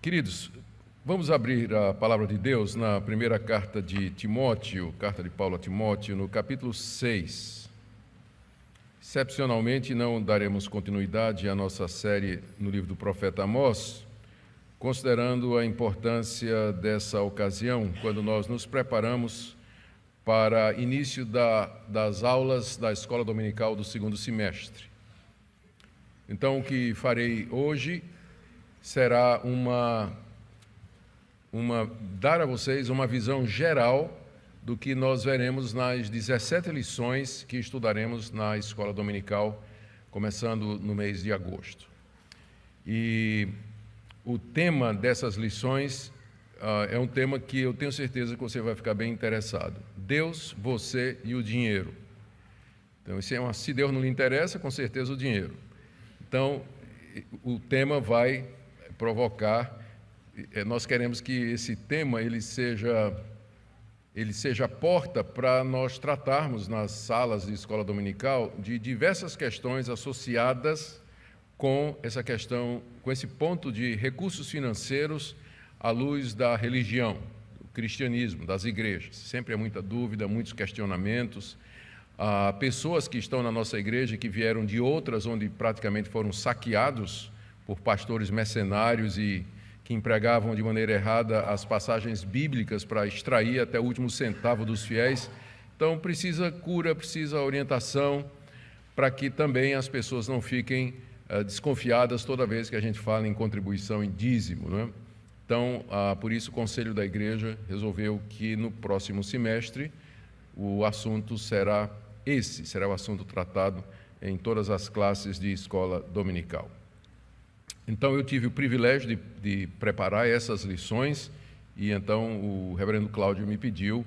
Queridos, vamos abrir a palavra de Deus na primeira carta de Timóteo, carta de Paulo a Timóteo, no capítulo 6. Excepcionalmente, não daremos continuidade à nossa série no livro do profeta Amós, considerando a importância dessa ocasião, quando nós nos preparamos para início das aulas da escola dominical do segundo semestre. Então, o que farei hoje será dar a vocês uma visão geral do que nós veremos nas 17 lições que estudaremos na escola dominical, começando no mês de agosto. E o tema dessas lições é um tema que eu tenho certeza que você vai ficar bem interessado. Deus, você e o dinheiro. Então, se Deus não lhe interessa, com certeza o dinheiro. Então, o tema vai provocar, nós queremos que esse tema ele seja a porta para nós tratarmos nas salas de escola dominical de diversas questões associadas com essa questão, com esse ponto de recursos financeiros à luz da religião, do cristianismo, das igrejas. Sempre há muita dúvida, muitos questionamentos. Há pessoas que estão na nossa igreja que vieram de outras onde praticamente foram saqueados por pastores mercenários e que empregavam de maneira errada as passagens bíblicas para extrair até o último centavo dos fiéis. Então, precisa cura, precisa orientação, para que também as pessoas não fiquem desconfiadas toda vez que a gente fala em contribuição em dízimo, não é? Então, por isso o Conselho da Igreja resolveu que no próximo semestre o assunto será o assunto tratado em todas as classes de escola dominical. Então, eu tive o privilégio de preparar essas lições e então o reverendo Cláudio me pediu,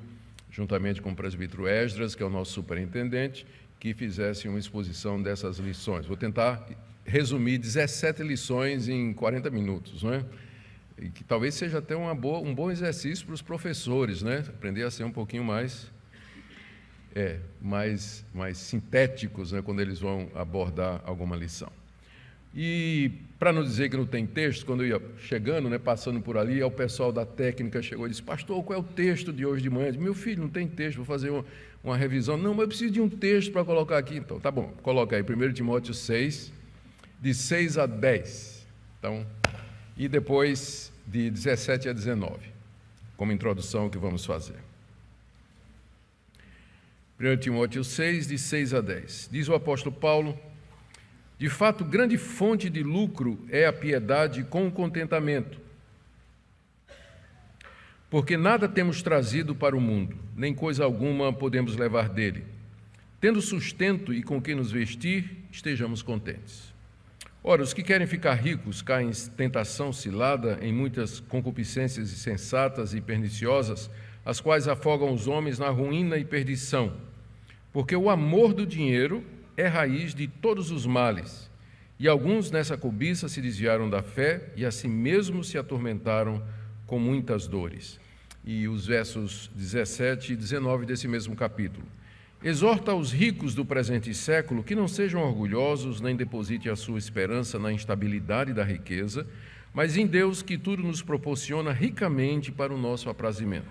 juntamente com o presbítero Esdras, que é o nosso superintendente, que fizesse uma exposição dessas lições. Vou tentar resumir 17 lições em 40 minutos, não é? E que talvez seja até um bom exercício para os professores, né? Aprender a ser um pouquinho mais sintéticos, né? Quando eles vão abordar alguma lição. E, para não dizer que não tem texto, quando eu ia chegando, né, passando por ali, o pessoal da técnica chegou e disse: pastor, qual é o texto de hoje de manhã? Eu disse: meu filho, não tem texto, vou fazer uma revisão. Não, mas eu preciso de um texto para colocar aqui. Então, tá bom, coloca aí, 1 Timóteo 6, de 6 a 10. Então, e depois de 17 a 19, como introdução que vamos fazer. 1 Timóteo 6, de 6 a 10. Diz o apóstolo Paulo: de fato, grande fonte de lucro é a piedade com o contentamento. Porque nada temos trazido para o mundo, nem coisa alguma podemos levar dele. Tendo sustento e com que nos vestir, estejamos contentes. Ora, os que querem ficar ricos caem em tentação cilada, em muitas concupiscências insensatas e perniciosas, as quais afogam os homens na ruína e perdição. Porque o amor do dinheiro é raiz de todos os males, e alguns nessa cobiça se desviaram da fé e a si mesmos se atormentaram com muitas dores. E os versos 17 e 19 desse mesmo capítulo. Exorta aos ricos do presente século que não sejam orgulhosos, nem depositem a sua esperança na instabilidade da riqueza, mas em Deus, que tudo nos proporciona ricamente para o nosso aprazimento.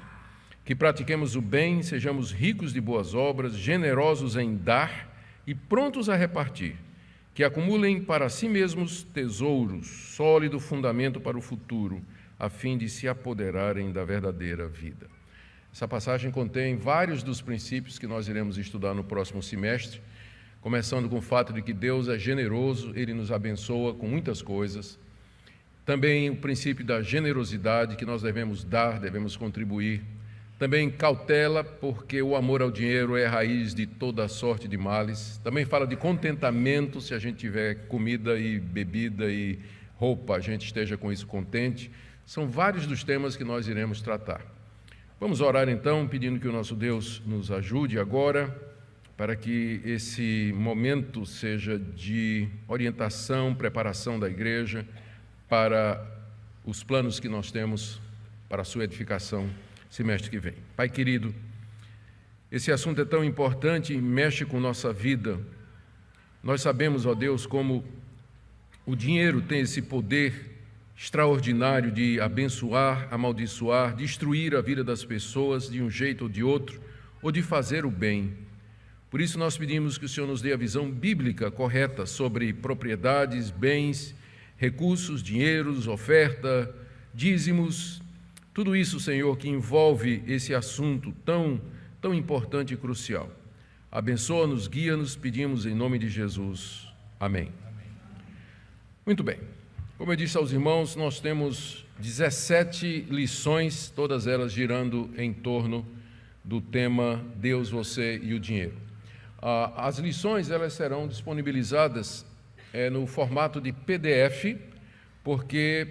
Que pratiquemos o bem, sejamos ricos de boas obras, generosos em dar e prontos a repartir, que acumulem para si mesmos tesouros, sólido fundamento para o futuro, a fim de se apoderarem da verdadeira vida. Essa passagem contém vários dos princípios que nós iremos estudar no próximo semestre, começando com o fato de que Deus é generoso, Ele nos abençoa com muitas coisas. Também o princípio da generosidade, que nós devemos dar, devemos contribuir. Também cautela, porque o amor ao dinheiro é a raiz de toda a sorte de males. Também fala de contentamento, se a gente tiver comida e bebida e roupa, a gente esteja com isso contente. São vários dos temas que nós iremos tratar. Vamos orar então, pedindo que o nosso Deus nos ajude agora, para que esse momento seja de orientação, preparação da igreja para os planos que nós temos para a sua edificação semestre que vem. Pai querido, esse assunto é tão importante e mexe com nossa vida. Nós sabemos, ó Deus, como o dinheiro tem esse poder extraordinário de abençoar, amaldiçoar, destruir a vida das pessoas de um jeito ou de outro, ou de fazer o bem. Por isso nós pedimos que o Senhor nos dê a visão bíblica correta sobre propriedades, bens, recursos, dinheiros, oferta, dízimos, tudo isso, Senhor, que envolve esse assunto tão importante e crucial. Abençoa-nos, guia-nos, pedimos em nome de Jesus. Amém. Muito bem. Como eu disse aos irmãos, nós temos 17 lições, todas elas girando em torno do tema Deus, você e o dinheiro. As lições elas serão disponibilizadas no formato de PDF, porque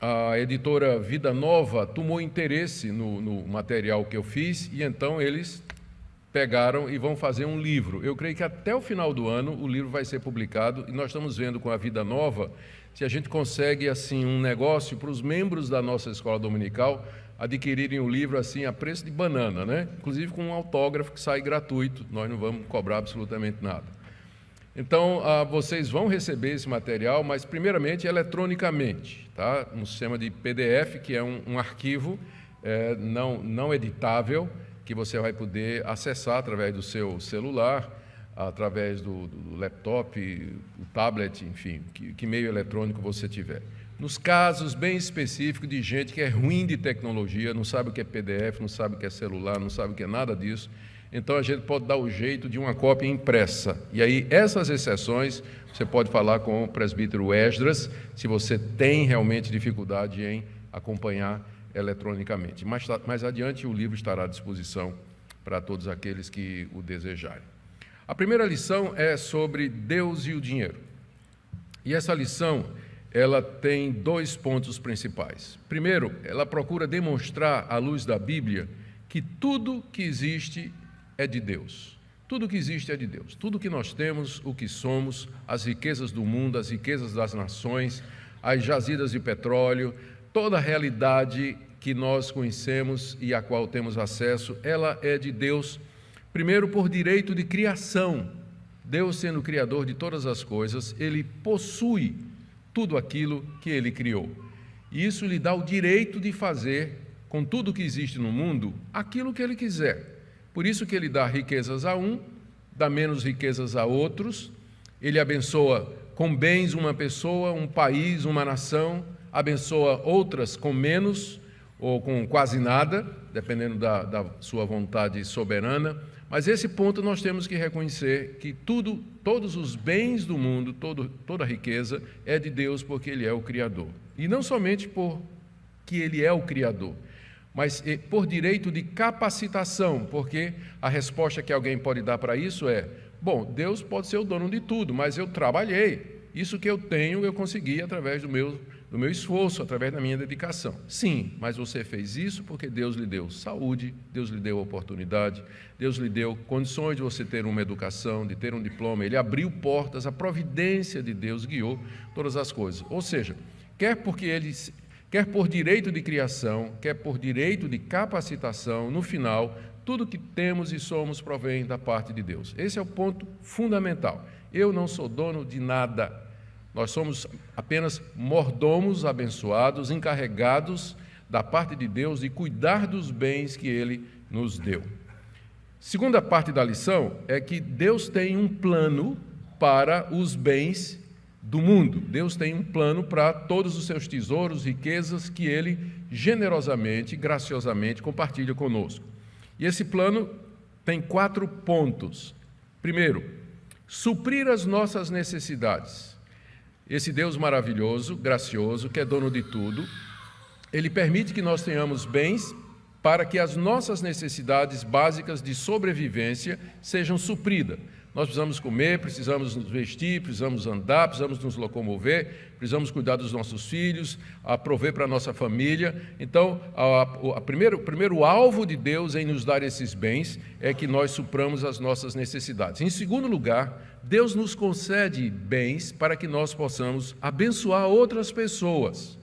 a editora Vida Nova tomou interesse no material que eu fiz e então eles pegaram e vão fazer um livro. Eu creio que até o final do ano o livro vai ser publicado e nós estamos vendo com a Vida Nova se a gente consegue assim um negócio para os membros da nossa escola dominical adquirirem o livro assim a preço de banana, né? Inclusive com um autógrafo que sai gratuito, nós não vamos cobrar absolutamente nada. Então, vocês vão receber esse material, mas primeiramente eletronicamente, tá? Um sistema de PDF, que é um arquivo não editável, que você vai poder acessar através do seu celular, através do laptop, do tablet, enfim, que meio eletrônico você tiver. Nos casos bem específicos de gente que é ruim de tecnologia, não sabe o que é PDF, não sabe o que é celular, não sabe o que é nada disso, então a gente pode dar o jeito de uma cópia impressa. E aí, essas exceções, você pode falar com o presbítero Esdras, se você tem realmente dificuldade em acompanhar eletronicamente. Mais adiante, o livro estará à disposição para todos aqueles que o desejarem. A primeira lição é sobre Deus e o dinheiro. E essa lição, ela tem 2 pontos principais. Primeiro, ela procura demonstrar, à luz da Bíblia, que tudo que existe é de Deus. Tudo que existe é de Deus. Tudo que nós temos, o que somos, as riquezas do mundo, as riquezas das nações, as jazidas de petróleo, toda a realidade que nós conhecemos e a qual temos acesso, ela é de Deus, primeiro por direito de criação. Deus, sendo o criador de todas as coisas, Ele possui tudo aquilo que Ele criou. E isso lhe dá o direito de fazer, com tudo que existe no mundo, aquilo que Ele quiser. Por isso que Ele dá riquezas a um, dá menos riquezas a outros, Ele abençoa com bens uma pessoa, um país, uma nação, abençoa outras com menos ou com quase nada, dependendo da sua vontade soberana. Mas esse ponto nós temos que reconhecer que todos os bens do mundo, toda a riqueza é de Deus porque Ele é o Criador. E não somente porque Ele é o Criador, mas por direito de capacitação, porque a resposta que alguém pode dar para isso é: bom, Deus pode ser o dono de tudo, mas eu trabalhei. Isso que eu tenho, eu consegui através do meu esforço, através da minha dedicação. Sim, mas você fez isso porque Deus lhe deu saúde, Deus lhe deu oportunidade, Deus lhe deu condições de você ter uma educação, de ter um diploma. Ele abriu portas, a providência de Deus guiou todas as coisas. Ou seja, quer por direito de criação, quer por direito de capacitação, no final, tudo que temos e somos provém da parte de Deus. Esse é o ponto fundamental. Eu não sou dono de nada. Nós somos apenas mordomos abençoados, encarregados da parte de Deus de cuidar dos bens que Ele nos deu. Segunda parte da lição é que Deus tem um plano para os bens do mundo. Deus tem um plano para todos os seus tesouros, riquezas que Ele generosamente, graciosamente compartilha conosco. E esse plano tem 4 pontos. Primeiro, suprir as nossas necessidades. Esse Deus maravilhoso, gracioso, que é dono de tudo, Ele permite que nós tenhamos bens para que as nossas necessidades básicas de sobrevivência sejam supridas. Nós precisamos comer, precisamos nos vestir, precisamos andar, precisamos nos locomover, precisamos cuidar dos nossos filhos, prover para a nossa família. Então, o primeiro alvo de Deus em nos dar esses bens é que nós supramos as nossas necessidades. Em segundo lugar, Deus nos concede bens para que nós possamos abençoar outras pessoas.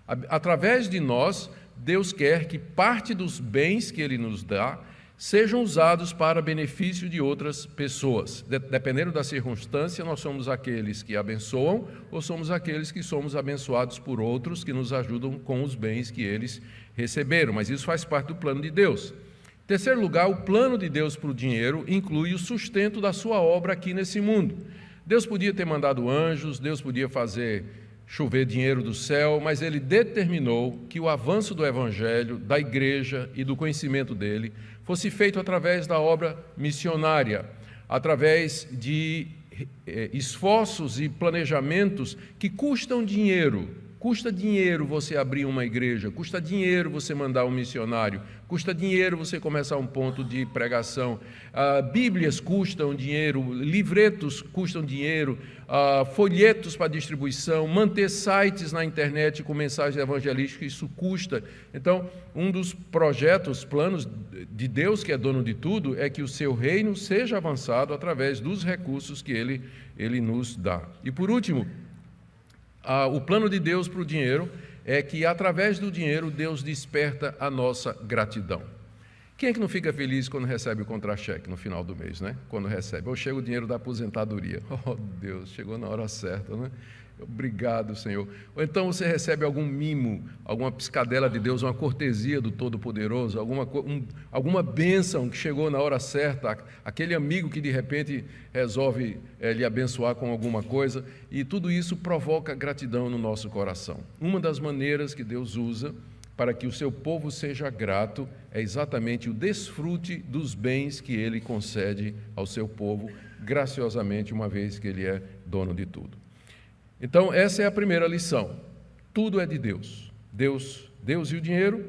Através de nós, Deus quer que parte dos bens que Ele nos dá sejam usados para benefício de outras pessoas. Dependendo da circunstância, nós somos aqueles que abençoam ou somos aqueles que somos abençoados por outros que nos ajudam com os bens que eles receberam, mas isso faz parte do plano de Deus. Em terceiro lugar, o plano de Deus para o dinheiro inclui o sustento da sua obra aqui nesse mundo. Deus podia ter mandado anjos, Deus podia fazer chover dinheiro do céu, mas Ele determinou que o avanço do Evangelho, da igreja e do conhecimento dele fosse feito através da obra missionária, através de esforços e planejamentos que custam dinheiro. Custa dinheiro você abrir uma igreja, custa dinheiro você mandar um missionário, custa dinheiro você começar um ponto de pregação. Bíblias custam dinheiro, livretos custam dinheiro, folhetos para distribuição, manter sites na internet com mensagens evangelísticas, isso custa. Então, um dos projetos, planos de Deus, que é dono de tudo, é que o seu reino seja avançado através dos recursos que Ele nos dá. E por último, o plano de Deus para o dinheiro é que, através do dinheiro, Deus desperta a nossa gratidão. Quem é que não fica feliz quando recebe o contra-cheque no final do mês, né? Quando recebe, ou chega o dinheiro da aposentadoria. Oh, Deus, chegou na hora certa, né? Obrigado, Senhor. Ou então você recebe algum mimo, alguma piscadela de Deus, uma cortesia do Todo-Poderoso, alguma bênção que chegou na hora certa, aquele amigo que de repente resolve lhe abençoar com alguma coisa, e tudo isso provoca gratidão no nosso coração. Uma das maneiras que Deus usa para que o seu povo seja grato é exatamente o desfrute dos bens que Ele concede ao seu povo graciosamente, uma vez que Ele é dono de tudo. Então, essa é a primeira lição. Tudo é de Deus. Deus e o dinheiro,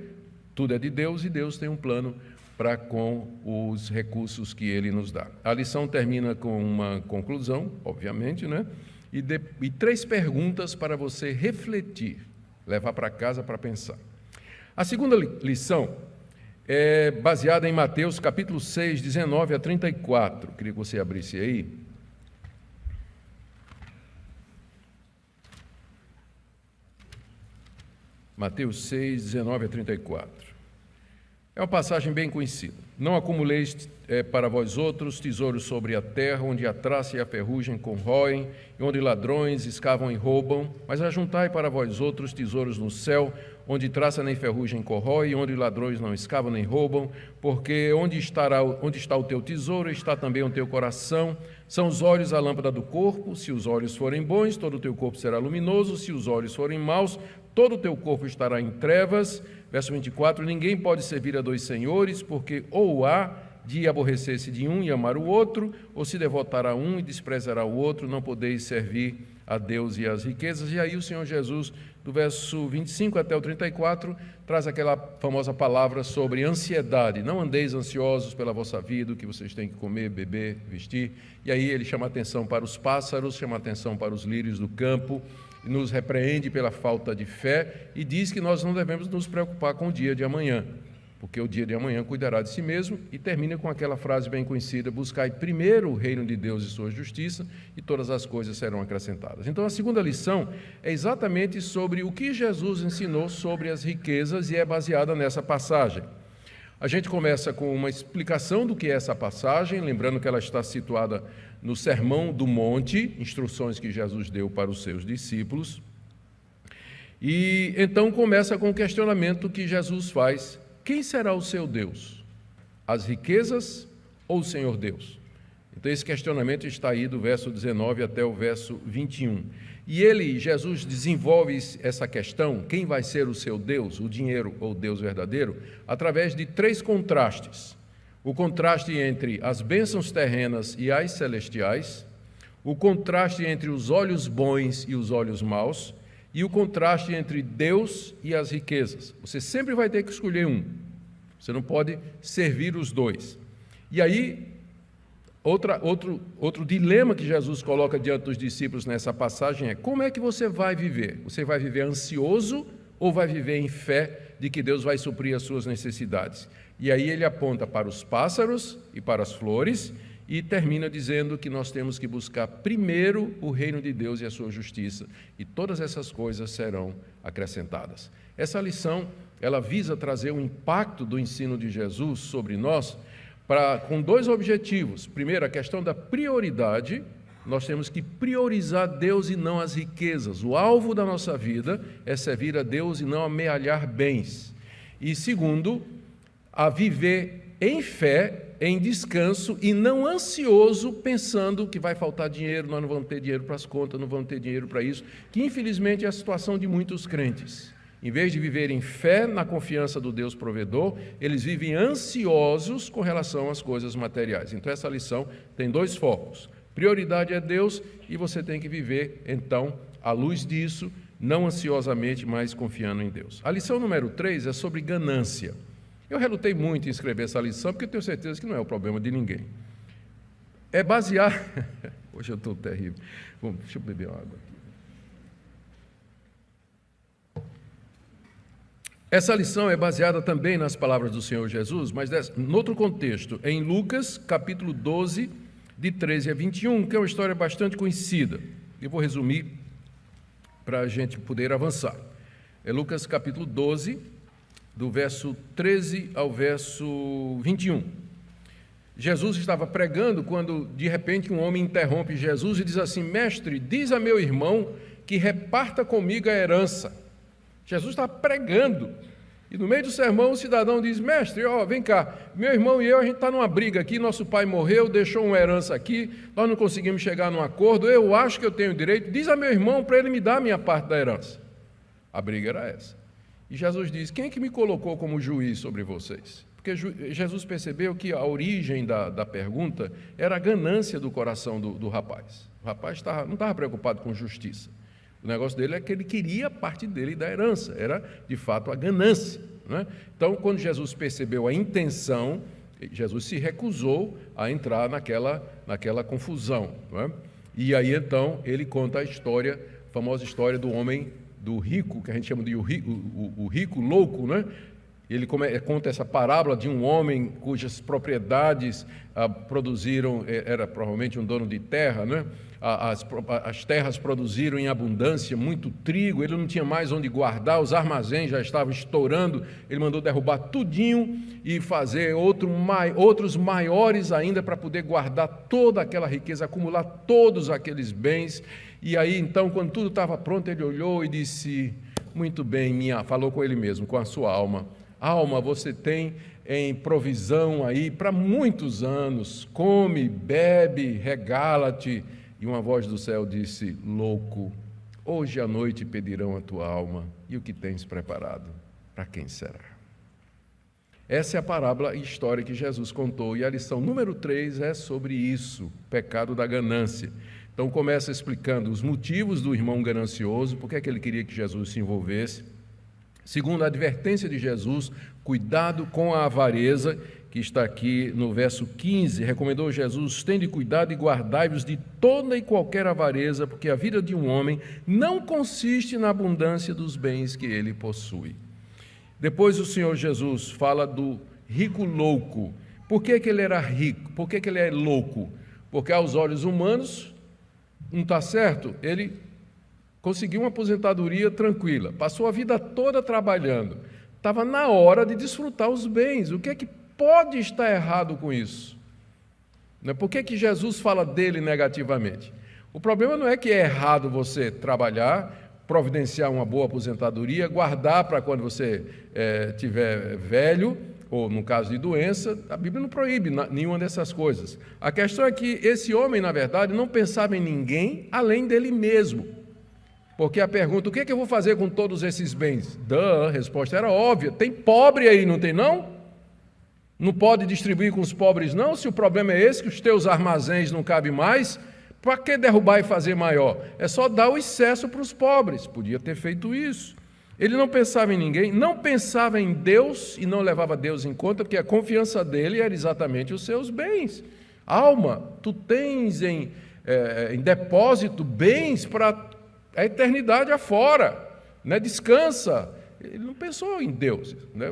tudo é de Deus, e Deus tem um plano para com os recursos que Ele nos dá. A lição termina com uma conclusão, obviamente, né? E 3 perguntas para você refletir, levar para casa para pensar. A segunda lição é baseada em Mateus capítulo 6, 19 a 34. Queria que você abrisse aí. Mateus 6, 19 a 34. É uma passagem bem conhecida. Não acumuleis para vós outros tesouros sobre a terra, onde a traça e a ferrugem corroem, e onde ladrões escavam e roubam, mas ajuntai para vós outros tesouros no céu, onde traça nem ferrugem corrói, e onde ladrões não escavam nem roubam, porque onde está o teu tesouro, está também o teu coração. São os olhos a lâmpada do corpo. Se os olhos forem bons, todo o teu corpo será luminoso. Se os olhos forem maus, todo o teu corpo estará em trevas. Verso 24, ninguém pode servir a 2 senhores, porque ou há de aborrecer-se de um e amar o outro, ou se devotará a um e desprezará o outro, não podeis servir a Deus e às riquezas. E aí o Senhor Jesus, do verso 25 até o 34, traz aquela famosa palavra sobre ansiedade. Não andeis ansiosos pela vossa vida, o que vocês têm que comer, beber, vestir. E aí ele chama atenção para os pássaros, chama atenção para os lírios do campo, nos repreende pela falta de fé e diz que nós não devemos nos preocupar com o dia de amanhã, porque o dia de amanhã cuidará de si mesmo, e termina com aquela frase bem conhecida: buscai primeiro o reino de Deus e sua justiça, e todas as coisas serão acrescentadas. Então, a segunda lição é exatamente sobre o que Jesus ensinou sobre as riquezas, e é baseada nessa passagem. A gente começa com uma explicação do que é essa passagem, lembrando que ela está situada no Sermão do Monte, instruções que Jesus deu para os seus discípulos. E então começa com o questionamento que Jesus faz: quem será o seu Deus? As riquezas ou o Senhor Deus? Então esse questionamento está aí do verso 19 até o verso 21. E Jesus desenvolve essa questão, quem vai ser o seu Deus, o dinheiro ou o Deus verdadeiro, através de 3 contrastes. O contraste entre as bênçãos terrenas e as celestiais, o contraste entre os olhos bons e os olhos maus, e o contraste entre Deus e as riquezas. Você sempre vai ter que escolher um. Você não pode servir os dois. E aí, outro dilema que Jesus coloca diante dos discípulos nessa passagem é: como é que você vai viver? Você vai viver ansioso ou vai viver em fé de que Deus vai suprir as suas necessidades? E aí ele aponta para os pássaros e para as flores, e termina dizendo que nós temos que buscar primeiro o reino de Deus e a sua justiça, e todas essas coisas serão acrescentadas. Essa lição, ela visa trazer o impacto do ensino de Jesus sobre nós, com dois objetivos. Primeiro, a questão da prioridade. Nós temos que priorizar Deus e não as riquezas. O alvo da nossa vida é servir a Deus e não amealhar bens. E segundo, a viver em fé, em descanso e não ansioso, pensando que vai faltar dinheiro, nós não vamos ter dinheiro para as contas, não vamos ter dinheiro para isso, que infelizmente é a situação de muitos crentes. Em vez de viver em fé, na confiança do Deus provedor, eles vivem ansiosos com relação às coisas materiais. Então essa lição tem dois focos. Prioridade é Deus e você tem que viver, então, à luz disso, não ansiosamente, mas confiando em Deus. A lição número 3 é sobre ganância. Eu relutei muito em escrever essa lição, porque eu tenho certeza que não é o problema de ninguém. É basear... Hoje eu estou terrível. Bom, deixa eu beber uma água aqui. Essa lição é baseada também nas palavras do Senhor Jesus, mas em outro contexto, em Lucas, capítulo 12, de 13 a 21, que é uma história bastante conhecida. Eu vou resumir para a gente poder avançar. É Lucas capítulo 12, do verso 13 ao verso 21. Jesus estava pregando quando, de repente, um homem interrompe Jesus e diz assim: mestre, diz a meu irmão que reparta comigo a herança. Jesus está pregando. E no meio do sermão o cidadão diz: mestre, vem cá, meu irmão e eu, a gente está numa briga aqui, nosso pai morreu, deixou uma herança aqui, nós não conseguimos chegar num acordo, eu acho que eu tenho direito, diz a meu irmão para ele me dar a minha parte da herança. A briga era essa. E Jesus diz: quem é que me colocou como juiz sobre vocês? Porque Jesus percebeu que a origem da pergunta era a ganância do coração do rapaz. O rapaz não estava preocupado com justiça. O negócio dele é que ele queria a parte dele da herança, era de fato a ganância, né? Então, quando Jesus percebeu a intenção, Jesus se recusou a entrar naquela confusão, né? E aí então ele conta a famosa história do homem, do rico, que a gente chama de o rico louco, né? Ele conta essa parábola de um homem cujas propriedades produziram, era provavelmente um dono de terra, né? As terras produziram em abundância muito trigo, ele não tinha mais onde guardar, os armazéns já estavam estourando, ele mandou derrubar tudinho e fazer outros maiores ainda para poder guardar toda aquela riqueza, acumular todos aqueles bens. E aí então, quando tudo estava pronto, ele olhou e disse: muito bem, falou com ele mesmo, com a sua alma: alma, você tem em provisão aí para muitos anos, come, bebe, regala-te. E uma voz do céu disse: louco, hoje à noite pedirão a tua alma, e o que tens preparado, para quem será? Essa é a parábola e história que Jesus contou, e a lição número 3 é sobre isso, pecado da ganância. Então começa explicando os motivos do irmão ganancioso, por que é que ele queria que Jesus se envolvesse. Segundo a advertência de Jesus, cuidado com a avareza, que está aqui no verso 15, recomendou Jesus: tende cuidado e guardai-vos de toda e qualquer avareza, porque a vida de um homem não consiste na abundância dos bens que ele possui. Depois o Senhor Jesus fala do rico louco. Por que ele era rico? Por que ele é louco? Porque aos olhos humanos, não está certo, ele conseguiu uma aposentadoria tranquila, passou a vida toda trabalhando, estava na hora de desfrutar os bens. O que é que pode estar errado com isso? Por que Jesus fala dele negativamente? O problema não é que é errado você trabalhar, providenciar uma boa aposentadoria, guardar para quando você estiver velho, ou no caso de doença. A Bíblia não proíbe nenhuma dessas coisas. A questão é que esse homem, na verdade, não pensava em ninguém além dele mesmo. Porque a pergunta: o que é que eu vou fazer com todos esses bens? A resposta era óbvia: tem pobre aí, não tem não? Não pode distribuir com os pobres não? Se o problema é esse, que os teus armazéns não cabem mais, para que derrubar e fazer maior? É só dar o excesso para os pobres. Podia ter feito isso. Ele não pensava em ninguém, não pensava em Deus e não levava Deus em conta, porque a confiança dele era exatamente os seus bens. Alma, tu tens em depósito bens para a eternidade afora, né? Descansa. Ele não pensou em Deus, né?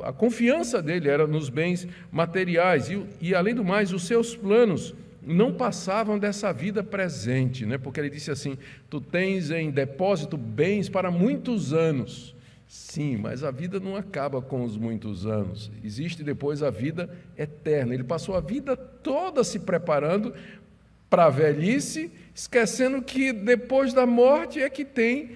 A confiança dele era nos bens materiais e, além do mais, os seus planos não passavam dessa vida presente, né? Porque ele disse assim: tu tens em depósito bens para muitos anos. Sim, mas a vida não acaba com os muitos anos. Existe depois a vida eterna. Ele passou a vida toda se preparando para a velhice, esquecendo que depois da morte é que tem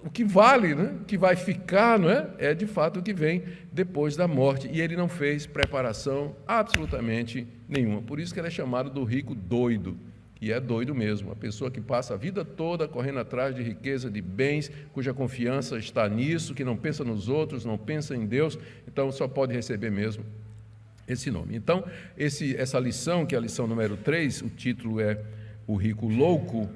o que vale, né? O que vai ficar, não é? É de fato o que vem depois da morte. E ele não fez preparação absolutamente nenhuma. Por isso que ele é chamado do rico doido. E é doido mesmo, a pessoa que passa a vida toda correndo atrás de riqueza, de bens, cuja confiança está nisso, que não pensa nos outros, não pensa em Deus, então só pode receber mesmo esse nome. Então, essa lição, que é a lição número 3, o título é O Rico Louco,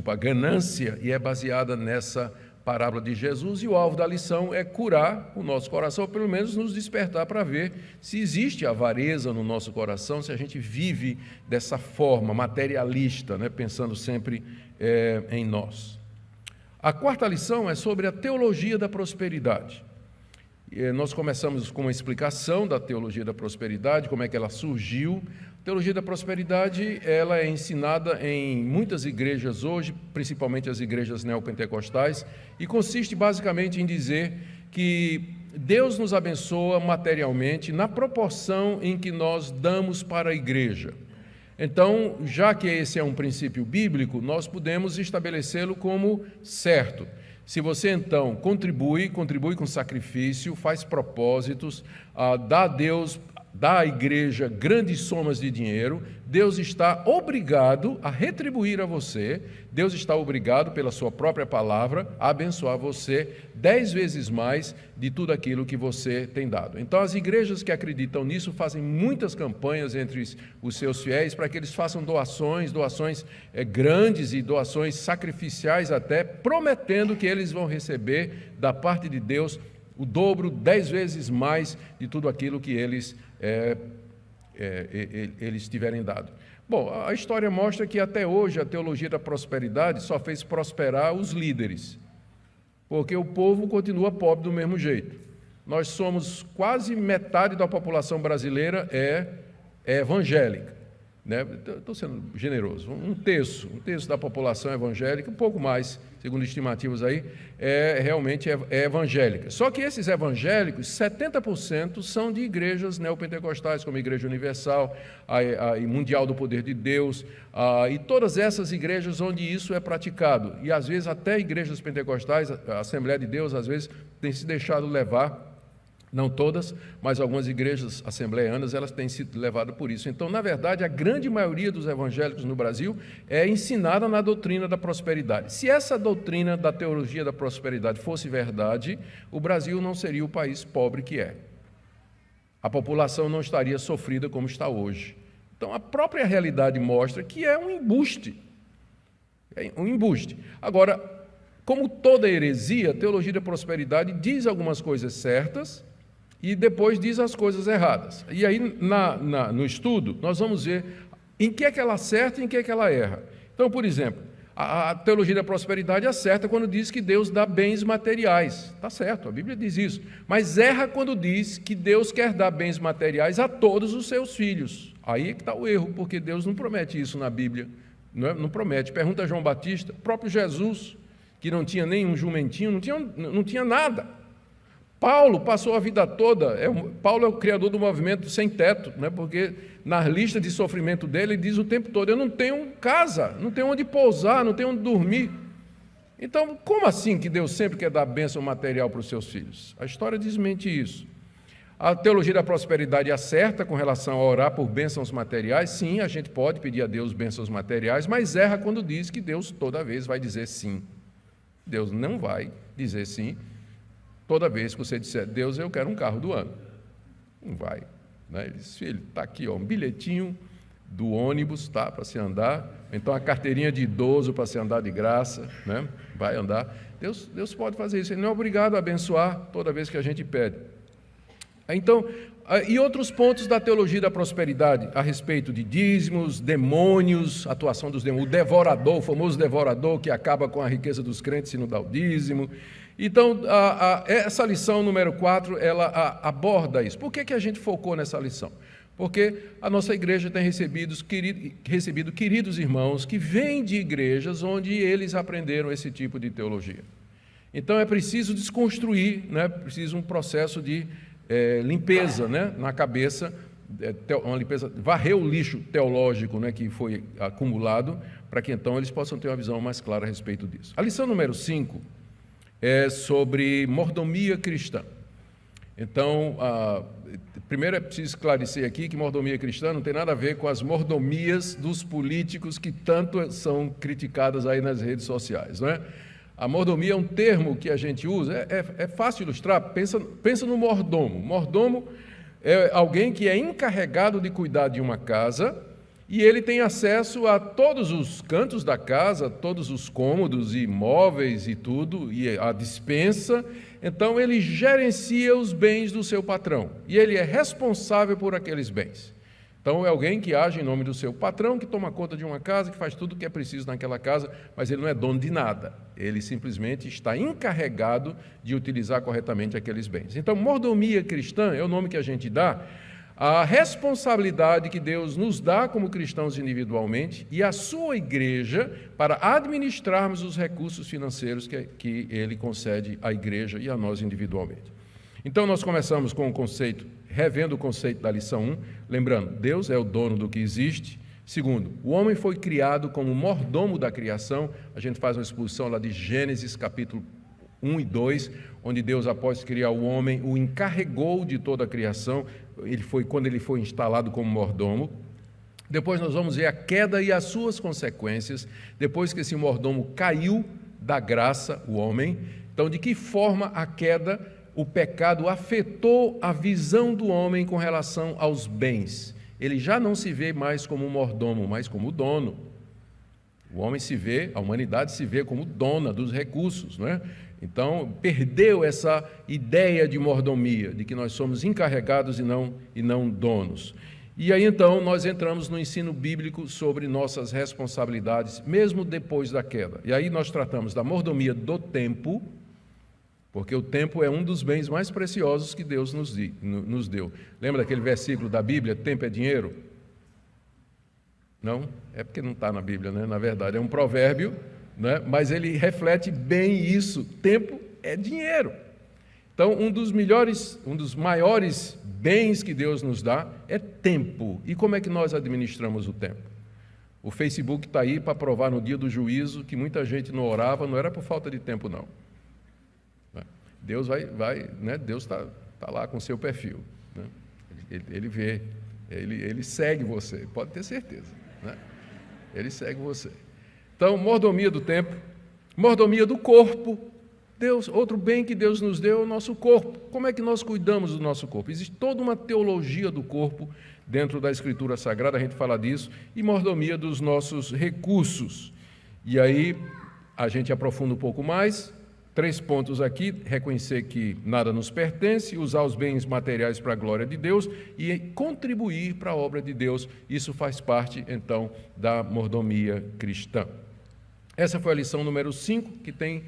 a ganância, e é baseada nessa parábola de Jesus, e o alvo da lição é curar o nosso coração, ou pelo menos nos despertar para ver se existe avareza no nosso coração, se a gente vive dessa forma materialista, né, pensando sempre em nós. A quarta lição é sobre a teologia da prosperidade. Nós começamos com uma explicação da teologia da prosperidade, como é que ela surgiu. A teologia da prosperidade, ela é ensinada em muitas igrejas hoje, principalmente as igrejas neopentecostais, e consiste basicamente em dizer que Deus nos abençoa materialmente na proporção em que nós damos para a igreja. Então, já que esse é um princípio bíblico, nós podemos estabelecê-lo como certo. Se você, então, contribui com sacrifício, faz propósitos, dá a Deus, dá à igreja grandes somas de dinheiro, Deus está obrigado a retribuir a você, Deus está obrigado, pela sua própria palavra, a abençoar você 10 vezes mais de tudo aquilo que você tem dado. Então, as igrejas que acreditam nisso fazem muitas campanhas entre os seus fiéis para que eles façam doações grandes e doações sacrificiais até, prometendo que eles vão receber da parte de Deus o dobro, 10 vezes mais de tudo aquilo que eles tiverem dado. Bom, a história mostra que até hoje a teologia da prosperidade só fez prosperar os líderes, porque o povo continua pobre do mesmo jeito. Nós somos quase metade da população brasileira é evangélica. Estou sendo generoso, um terço da população evangélica, um pouco mais, segundo estimativas aí, realmente é evangélica. Só que esses evangélicos, 70% são de igrejas neopentecostais, como a Igreja Universal, a Mundial do Poder de Deus, e todas essas igrejas onde isso é praticado. E às vezes até igrejas pentecostais, a Assembleia de Deus, às vezes tem se deixado levar. Não todas, mas algumas igrejas assembleianas, elas têm sido levadas por isso. Então, na verdade, a grande maioria dos evangélicos no Brasil é ensinada na doutrina da prosperidade. Se essa doutrina da teologia da prosperidade fosse verdade, o Brasil não seria o país pobre que é. A população não estaria sofrida como está hoje. Então, a própria realidade mostra que é um embuste. É um embuste. Agora, como toda heresia, a teologia da prosperidade diz algumas coisas certas, e depois diz as coisas erradas. E aí, no estudo, nós vamos ver em que é que ela acerta e em que é que ela erra. Então, por exemplo, a teologia da prosperidade acerta quando diz que Deus dá bens materiais. Está certo, a Bíblia diz isso. Mas erra quando diz que Deus quer dar bens materiais a todos os seus filhos. Aí é que está o erro, porque Deus não promete isso na Bíblia. Não promete. Pergunta a João Batista, o próprio Jesus, que não tinha nem um jumentinho, não tinha nada. Paulo passou a vida toda, Paulo é o criador do movimento sem teto, né? Porque na lista de sofrimento dele, ele diz o tempo todo, eu não tenho casa, não tenho onde pousar, não tenho onde dormir. Então, como assim que Deus sempre quer dar bênção material para os seus filhos? A história desmente isso. A teologia da prosperidade acerta com relação a orar por bênçãos materiais. Sim, a gente pode pedir a Deus bênçãos materiais, mas erra quando diz que Deus toda vez vai dizer sim. Deus não vai dizer sim toda vez que você disser, Deus, eu quero um carro do ano. Não vai. Né? Ele diz, filho, está aqui, um bilhetinho do ônibus, tá, para se andar, então a carteirinha de idoso para se andar de graça, né? Vai andar. Deus pode fazer isso, Ele não é obrigado a abençoar toda vez que a gente pede. Então, e outros pontos da teologia da prosperidade, a respeito de dízimos, demônios, atuação dos demônios, o devorador, o famoso devorador que acaba com a riqueza dos crentes se não dá o dízimo. Então, essa lição número 4, ela aborda isso. Por que a gente focou nessa lição? Porque a nossa igreja tem recebido queridos irmãos que vêm de igrejas onde eles aprenderam esse tipo de teologia. Então é preciso desconstruir, né? Preciso um processo de limpeza, né? Na cabeça, uma limpeza, varrer o lixo teológico, né? Que foi acumulado, para que então eles possam ter uma visão mais clara a respeito disso. A lição número 5 é sobre mordomia cristã. Então, primeiro é preciso esclarecer aqui que mordomia cristã não tem nada a ver com as mordomias dos políticos que tanto são criticadas aí nas redes sociais, não é? A mordomia é um termo que a gente usa, é fácil ilustrar, pensa no mordomo. Mordomo é alguém que é encarregado de cuidar de uma casa e ele tem acesso a todos os cantos da casa, todos os cômodos e móveis e tudo, e a despensa. Então, ele gerencia os bens do seu patrão e ele é responsável por aqueles bens. Então, é alguém que age em nome do seu patrão, que toma conta de uma casa, que faz tudo o que é preciso naquela casa, mas ele não é dono de nada. Ele simplesmente está encarregado de utilizar corretamente aqueles bens. Então, mordomia cristã é o nome que a gente dá à responsabilidade que Deus nos dá como cristãos individualmente e à sua igreja para administrarmos os recursos financeiros que Ele concede à igreja e a nós individualmente. Então, nós começamos com o conceito, revendo o conceito da lição 1, lembrando, Deus é o dono do que existe. Segundo, o homem foi criado como mordomo da criação. A gente faz uma exposição lá de Gênesis, capítulo 1 e 2, onde Deus, após criar o homem, o encarregou de toda a criação. Quando ele foi instalado como mordomo. Depois nós vamos ver a queda e as suas consequências, depois que esse mordomo caiu da graça, o homem. Então, de que forma a queda, o pecado afetou a visão do homem com relação aos bens? Ele já não se vê mais como mordomo, mas como dono. O homem se vê, a humanidade se vê como dona dos recursos, não é? Então, perdeu essa ideia de mordomia, de que nós somos encarregados e não donos. E aí, então, nós entramos no ensino bíblico sobre nossas responsabilidades, mesmo depois da queda. E aí nós tratamos da mordomia do tempo, porque o tempo é um dos bens mais preciosos que Deus nos deu. Lembra daquele versículo da Bíblia, tempo é dinheiro? Não? É porque não está na Bíblia, né? Na verdade, é um provérbio, né? Mas ele reflete bem isso. Tempo é dinheiro. Então, um dos maiores bens que Deus nos dá é tempo. E como é que nós administramos o tempo? O Facebook está aí para provar no dia do juízo que muita gente não orava, não era por falta de tempo, não. Deus né? Deus está lá com o seu perfil, né? Ele vê, ele segue você, pode ter certeza, né? Ele segue você. Então, mordomia do tempo, mordomia do corpo. Deus, outro bem que Deus nos deu é o nosso corpo. Como é que nós cuidamos do nosso corpo? Existe toda uma teologia do corpo dentro da Escritura Sagrada, a gente fala disso, e mordomia dos nossos recursos. E aí a gente aprofunda um pouco mais. 3 pontos aqui: reconhecer que nada nos pertence, usar os bens materiais para a glória de Deus e contribuir para a obra de Deus. Isso faz parte, então, da mordomia cristã. Essa foi a lição número 5, que tem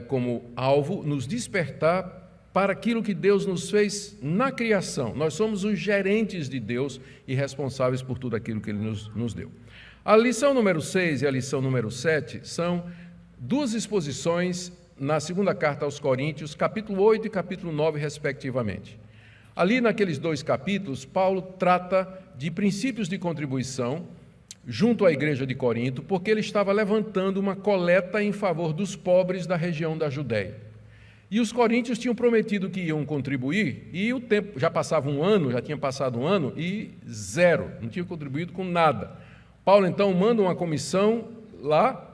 como alvo nos despertar para aquilo que Deus nos fez na criação. Nós somos os gerentes de Deus e responsáveis por tudo aquilo que Ele nos deu. A lição número 6 e a lição número 7 são 2 exposições na segunda carta aos Coríntios, capítulo 8 e capítulo 9, respectivamente. Ali, naqueles 2 capítulos, Paulo trata de princípios de contribuição junto à igreja de Corinto, porque ele estava levantando uma coleta em favor dos pobres da região da Judéia. E os coríntios tinham prometido que iam contribuir, e o tempo já passava já tinha passado um ano, e zero, não tinham contribuído com nada. Paulo, então, manda uma comissão lá,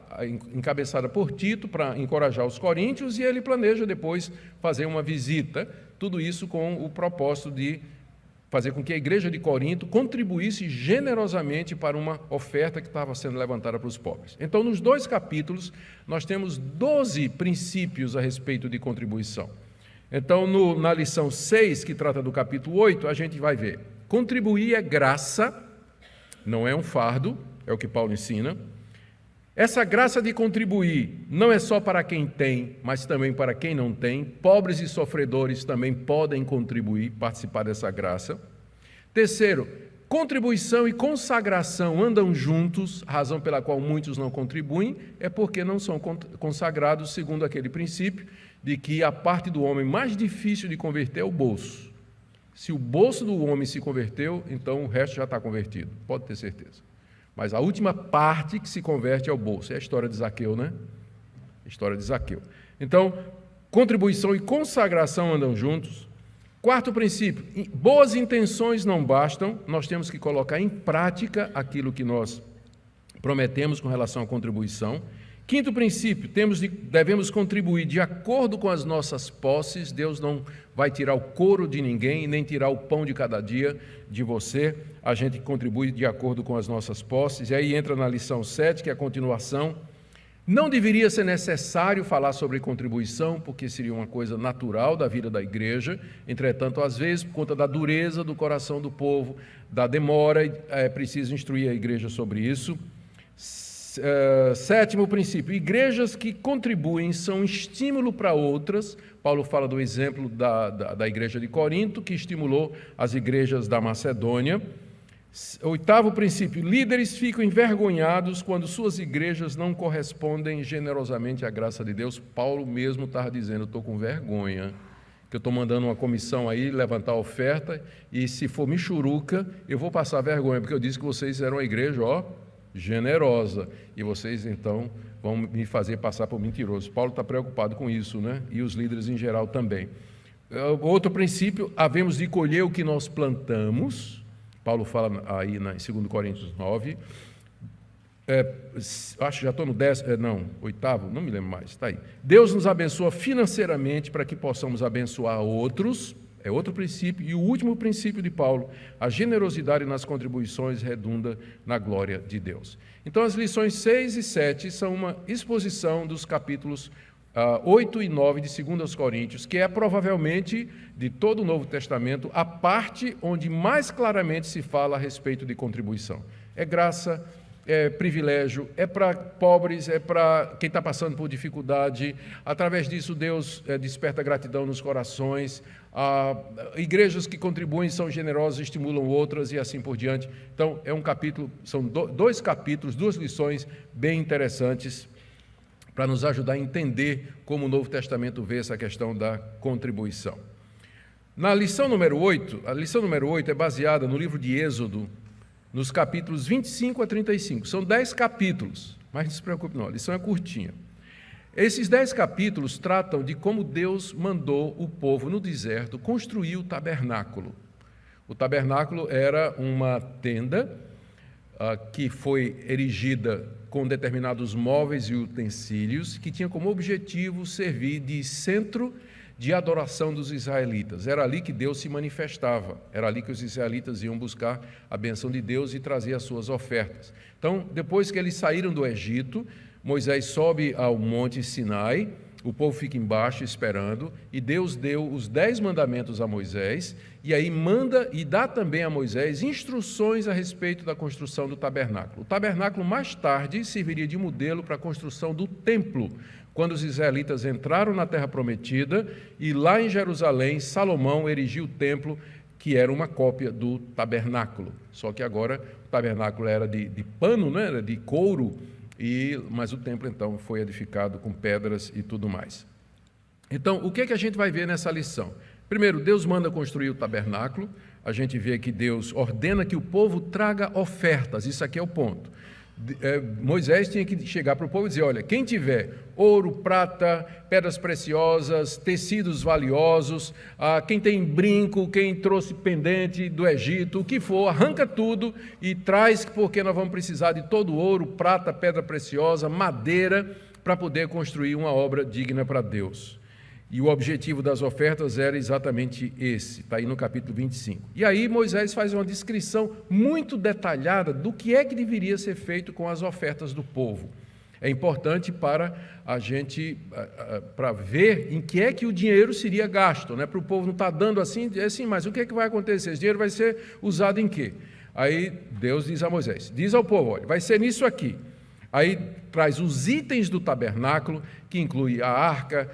encabeçada por Tito, para encorajar os coríntios, e ele planeja depois fazer uma visita, tudo isso com o propósito de fazer com que a igreja de Corinto contribuísse generosamente para uma oferta que estava sendo levantada para os pobres. Então, nos 2 capítulos, nós temos 12 princípios a respeito de contribuição. Então, na lição 6, que trata do capítulo 8, a gente vai ver: contribuir é graça, não é um fardo, é o que Paulo ensina. Essa graça de contribuir não é só para quem tem, mas também para quem não tem. Pobres e sofredores também podem contribuir, participar dessa graça. Terceiro, contribuição e consagração andam juntos. A razão pela qual muitos não contribuem é porque não são consagrados segundo aquele princípio de que a parte do homem mais difícil de converter é o bolso. Se o bolso do homem se converteu, então o resto já está convertido, pode ter certeza. Mas a última parte que se converte é o bolso. É a história de Zaqueu, né? A história de Zaqueu. Então, contribuição e consagração andam juntos. Quarto princípio, boas intenções não bastam, nós temos que colocar em prática aquilo que nós prometemos com relação à contribuição. Quinto princípio, devemos contribuir de acordo com as nossas posses. Deus não vai tirar o couro de ninguém, nem tirar o pão de cada dia de você. A gente contribui de acordo com as nossas posses. E aí entra na lição 7, que é a continuação. Não deveria ser necessário falar sobre contribuição, porque seria uma coisa natural da vida da igreja. Entretanto, às vezes, por conta da dureza do coração do povo, da demora, é preciso instruir a igreja sobre isso. Sétimo princípio, igrejas que contribuem são estímulo para outras. Paulo fala do exemplo da igreja de Corinto, que estimulou as igrejas da Macedônia. Oitavo princípio, líderes ficam envergonhados quando suas igrejas não correspondem generosamente à graça de Deus. Paulo mesmo estava dizendo, estou com vergonha, que eu estou mandando uma comissão aí levantar oferta, e se for michuruca, eu vou passar vergonha, porque eu disse que vocês eram uma igreja, generosa, e vocês então vão me fazer passar por mentiroso. Paulo está preocupado com isso, né? E os líderes em geral também. Outro princípio, havemos de colher o que nós plantamos. Paulo fala aí em 2 Coríntios 9. Acho que já estou no 8º, não me lembro mais, está aí. Deus nos abençoa financeiramente para que possamos abençoar outros. É outro princípio. E o último princípio de Paulo, a generosidade nas contribuições redunda na glória de Deus. Então, as lições 6 e 7 são uma exposição dos capítulos 8 e 9 de 2 Coríntios, que é provavelmente, de todo o Novo Testamento, a parte onde mais claramente se fala a respeito de contribuição. É graça, é privilégio, é para pobres, é para quem está passando por dificuldade. Através disso, Deus desperta gratidão nos corações. Igrejas que contribuem são generosas, estimulam outras e assim por diante. Então, é um capítulo, são dois capítulos, duas lições bem interessantes para nos ajudar a entender como o Novo Testamento vê essa questão da contribuição. Na lição número 8, a lição número 8 é baseada no livro de Êxodo, nos capítulos 25 a 35. São 10 capítulos, mas não se preocupe não, a lição é curtinha. Esses 10 capítulos tratam de como Deus mandou o povo no deserto construir o tabernáculo. O tabernáculo era uma tenda que foi erigida com determinados móveis e utensílios, que tinha como objetivo servir de centro de adoração dos israelitas. Era ali que Deus se manifestava, era ali que os israelitas iam buscar a bênção de Deus e trazer as suas ofertas. Então, depois que eles saíram do Egito, Moisés sobe ao monte Sinai, o povo fica embaixo esperando, e Deus deu os 10 mandamentos a Moisés, e aí manda e dá também a Moisés instruções a respeito da construção do tabernáculo. O tabernáculo mais tarde serviria de modelo para a construção do templo, quando os israelitas entraram na Terra Prometida, e lá em Jerusalém, Salomão erigiu o templo, que era uma cópia do tabernáculo. Só que agora o tabernáculo era de pano, né? Era de couro, mas o templo então foi edificado com pedras e tudo mais. Então, o que é que a gente vai ver nessa lição? Primeiro, Deus manda construir o tabernáculo. A gente vê que Deus ordena que o povo traga ofertas. Isso aqui é o ponto. Moisés tinha que chegar para o povo e dizer, olha, quem tiver ouro, prata, pedras preciosas, tecidos valiosos, quem tem brinco, quem trouxe pendente do Egito, o que for, arranca tudo e traz, porque nós vamos precisar de todo ouro, prata, pedra preciosa, madeira, para poder construir uma obra digna para Deus. E o objetivo das ofertas era exatamente esse, está aí no capítulo 25. E aí Moisés faz uma descrição muito detalhada do que é que deveria ser feito com as ofertas do povo. É importante para a gente, para ver em que é que o dinheiro seria gasto, né? Para o povo não estar dando assim, mas o que é que vai acontecer? Esse dinheiro vai ser usado em quê? Aí Deus diz a Moisés, diz ao povo, olha, vai ser nisso aqui. Aí traz os itens do tabernáculo, que inclui a arca,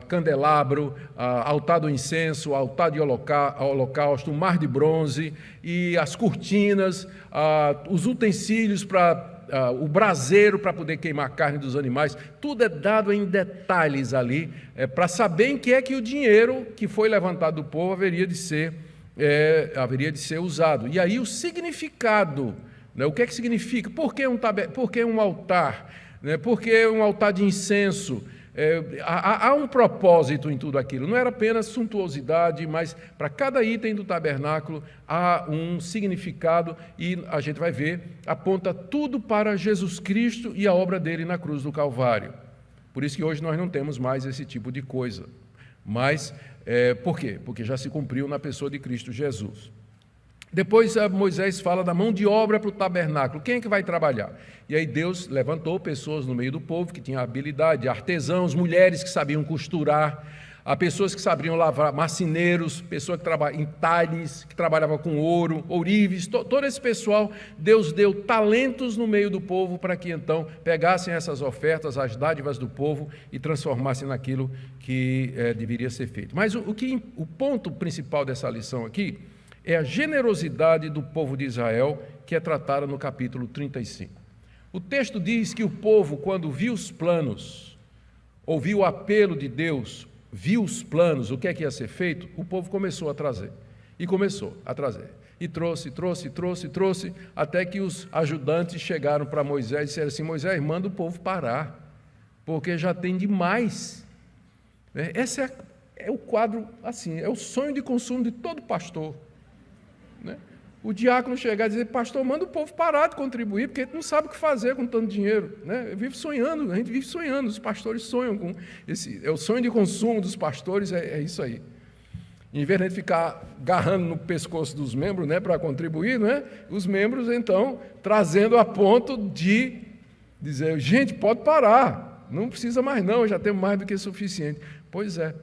candelabro, altar do incenso, altar de holocausto, o mar de bronze e as cortinas, os utensílios para o braseiro para poder queimar a carne dos animais, tudo é dado em detalhes ali, para saber em que é que o dinheiro que foi levantado do povo haveria de ser usado. E aí o significado, né? O que é que significa? Por que um altar? Né? Por que um altar de incenso? Há um propósito em tudo aquilo, não era apenas suntuosidade, mas para cada item do tabernáculo há um significado e a gente vai ver, aponta tudo para Jesus Cristo e a obra dele na cruz do Calvário. Por isso que hoje nós não temos mais esse tipo de coisa. Mas, por quê? Porque já se cumpriu na pessoa de Cristo Jesus. Depois Moisés fala da mão de obra para o tabernáculo. Quem é que vai trabalhar? E aí Deus levantou pessoas no meio do povo que tinham habilidade, artesãos, mulheres que sabiam costurar, há pessoas que sabiam lavar, marceneiros, pessoas que trabalhavam em talhes, que trabalhavam com ouro, ourives, todo esse pessoal, Deus deu talentos no meio do povo para que então pegassem essas ofertas, as dádivas do povo e transformassem naquilo que deveria ser feito. Mas o ponto principal dessa lição aqui é a generosidade do povo de Israel, que é tratada no capítulo 35. O texto diz que o povo, quando viu os planos, ouviu o apelo de Deus, viu os planos, o que é que ia ser feito, o povo começou a trazer. E começou a trazer. E trouxe, até que os ajudantes chegaram para Moisés e disseram assim: Moisés, manda o povo parar, porque já tem demais. Esse é o quadro, assim, é o sonho de consumo de todo pastor. Né? O diácono chegar e dizer: pastor, manda o povo parar de contribuir, porque a gente não sabe o que fazer com tanto dinheiro. Né? A gente vive sonhando, os pastores sonham com esse. O sonho de consumo dos pastores é isso aí. Em vez de ficar agarrando no pescoço dos membros, né, para contribuir, né, os membros, então, trazendo a ponto de dizer: gente, pode parar, não precisa mais não, já temos mais do que suficiente. Pois é.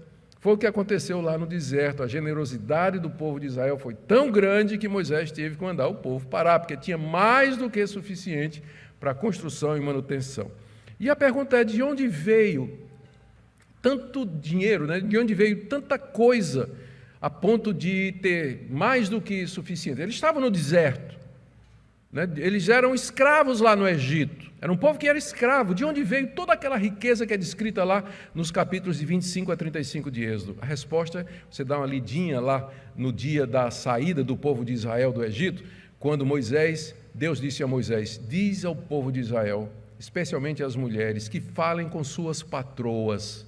Foi o que aconteceu lá no deserto. A generosidade do povo de Israel foi tão grande que Moisés teve que mandar o povo parar, porque tinha mais do que suficiente para construção e manutenção. E a pergunta é: de onde veio tanto dinheiro, né? De onde veio tanta coisa a ponto de ter mais do que suficiente? Eles estavam no deserto, né? Eles eram escravos lá no Egito. Era um povo que era escravo. De onde veio toda aquela riqueza que é descrita lá nos capítulos de 25 a 35 de Êxodo? A resposta é: você dá uma lidinha lá no dia da saída do povo de Israel do Egito, quando Deus disse a Moisés: diz ao povo de Israel, especialmente às mulheres, que falem com suas patroas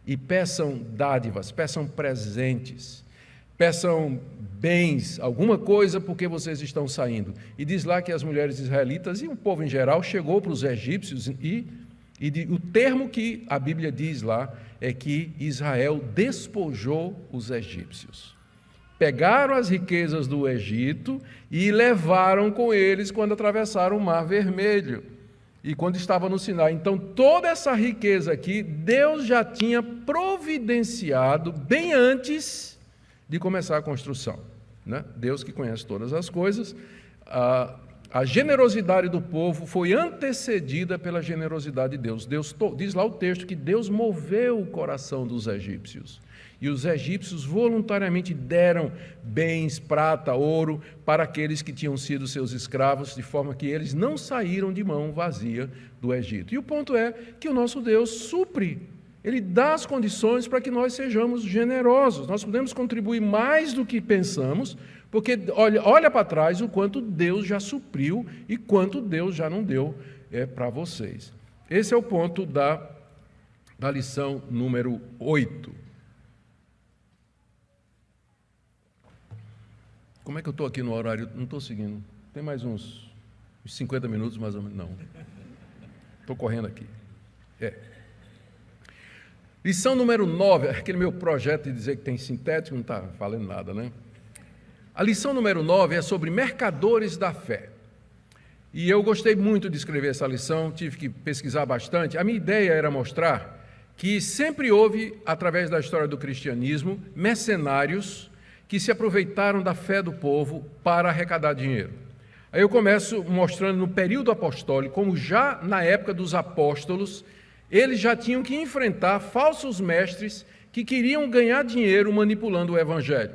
e peçam dádivas, peçam presentes, peçam bens, alguma coisa, porque vocês estão saindo. E diz lá que as mulheres israelitas e o povo em geral chegou para os egípcios e o termo que a Bíblia diz lá é que Israel despojou os egípcios. Pegaram as riquezas do Egito e levaram com eles quando atravessaram o Mar Vermelho e quando estavam no Sinai. Então, toda essa riqueza aqui, Deus já tinha providenciado bem antes de começar a construção. Né? Deus que conhece todas as coisas, a generosidade do povo foi antecedida pela generosidade de Deus. Diz lá o texto que Deus moveu o coração dos egípcios, e os egípcios voluntariamente deram bens, prata, ouro, para aqueles que tinham sido seus escravos, de forma que eles não saíram de mão vazia do Egito. E o ponto é que o nosso Deus supre. Ele dá as condições para que nós sejamos generosos. Nós podemos contribuir mais do que pensamos, porque olha para trás o quanto Deus já supriu e quanto Deus já não deu para vocês. Esse é o ponto da lição número 8. Como é que eu estou aqui no horário? Não estou seguindo. Tem mais uns 50 minutos, mais ou menos. Não. Estou correndo aqui. Lição número 9, aquele meu projeto de dizer que tem sintético, não está valendo nada, né? A lição número 9 é sobre mercadores da fé. E eu gostei muito de escrever essa lição, tive que pesquisar bastante. A minha ideia era mostrar que sempre houve, através da história do cristianismo, mercenários que se aproveitaram da fé do povo para arrecadar dinheiro. Aí eu começo mostrando no período apostólico, como já na época dos apóstolos, eles já tinham que enfrentar falsos mestres que queriam ganhar dinheiro manipulando o Evangelho.